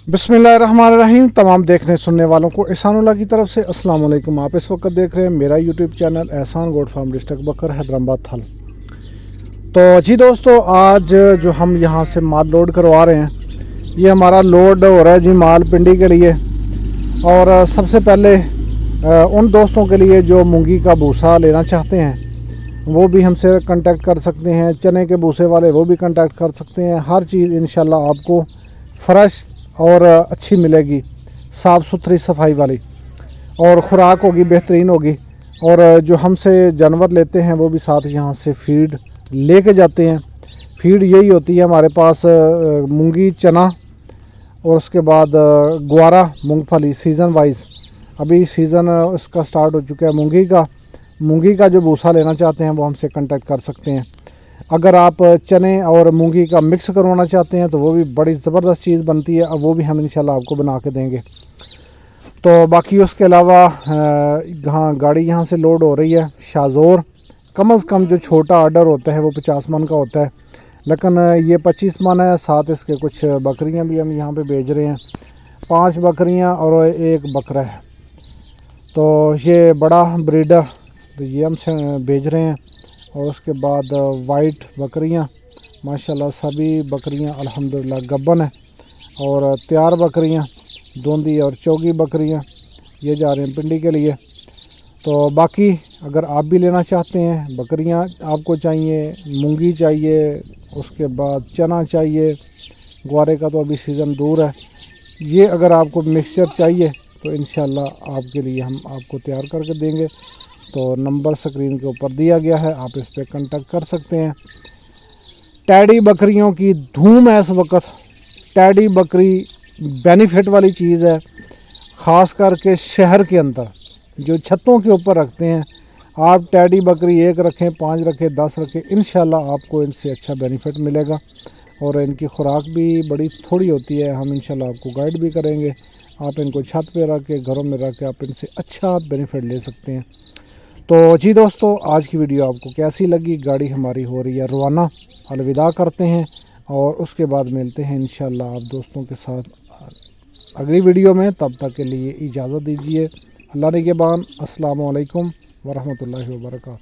बिस्मिल्लाहिर्रहमानिर्रहीम। तमाम देखने सुनने वालों को एहसानुल्लाह की तरफ से अस्सलाम वालेकुम। आप इस वक्त देख रहे हैं मेरा यूट्यूब चैनल एहसान गोट फार्म, डिस्ट्रिक्ट बकर, हैदराबाद थल। तो जी दोस्तों, आज जो हम यहाँ से माल लोड करवा रहे हैं, ये हमारा लोड हो रहा है जी माल पिंडी के लिए। और सबसे पहले उन दोस्तों के लिए जो मूंगी का भूसा लेना चाहते हैं वो भी हमसे कांटेक्ट कर सकते हैं। चने के भूसे वाले वो भी कांटेक्ट कर सकते हैं। हर चीज़ इंशाल्लाह आपको फ्रेश और अच्छी मिलेगी, साफ़ सुथरी सफाई वाली, और ख़ुराक होगी, बेहतरीन होगी। और जो हमसे जानवर लेते हैं वो भी साथ यहाँ से फीड लेके जाते हैं। फीड यही होती है हमारे पास, मूंगी, चना और उसके बाद ग्वारा, मूंगफली, सीज़न वाइज। अभी सीज़न इसका स्टार्ट हो चुका है मूंगी का जो भूसा लेना चाहते हैं वो हमसे कांटेक्ट कर सकते हैं। अगर आप चने और मूंगी का मिक्स करवाना चाहते हैं तो वो भी बड़ी ज़बरदस्त चीज़ बनती है, अब वो भी हम इंशाल्लाह आपको बना के देंगे। तो बाकी उसके अलावा गाड़ी यहाँ से लोड हो रही है शाहज़ोर। कम से कम जो छोटा आर्डर होता है वो 50 मन का होता है, लेकिन ये 25 मन है। साथ इसके कुछ बकरियाँ भी हम यहाँ पे भेज रहे हैं, 5 बकरियाँ और 1 बकरा है। तो ये बड़ा ब्रीडर तो ये हम भेज रहे हैं। और उसके बाद वाइट बकरियां, माशाल्लाह सभी बकरियां अल्हम्दुलिल्लाह गब्बन है। और तैयार बकरियां, दोंदी और चौगी बकरियां, ये जा रहे हैं पिंडी के लिए। तो बाकी अगर आप भी लेना चाहते हैं, बकरियां आपको चाहिए, मूंगी चाहिए, उसके बाद चना चाहिए, ग्वारे का तो अभी सीज़न दूर है, ये अगर आपको मिक्सचर चाहिए तो इंशाल्लाह आपके लिए हम आपको तैयार करके देंगे। तो नंबर स्क्रीन के ऊपर दिया गया है, आप इस पर कांटेक्ट कर सकते हैं। टैडी बकरियों की धूम है इस वक्त। टैडी बकरी बेनिफिट वाली चीज़ है, ख़ास करके शहर के अंदर जो छतों के ऊपर रखते हैं। आप टैडी बकरी 1 रखें, 5 रखें, 10 रखें, इंशाल्लाह आपको इनसे अच्छा बेनिफिट मिलेगा। और इनकी खुराक भी बड़ी थोड़ी होती है, हम इंशाल्लाह आपको गाइड भी करेंगे। आप इनको छत पे रख के, घरों में रख के आप इनसे अच्छा बेनिफिट ले सकते हैं। तो जी दोस्तों, आज की वीडियो आपको कैसी लगी? गाड़ी हमारी हो रही है रवाना, अलविदा करते हैं और उसके बाद मिलते हैं इंशाल्लाह आप दोस्तों के साथ अगली वीडियो में। तब तक के लिए इजाज़त दीजिए। अल्लाह निगहबान। अस्सलामु अलैकुम वरहमतुल्लाहि वबरकातुहू।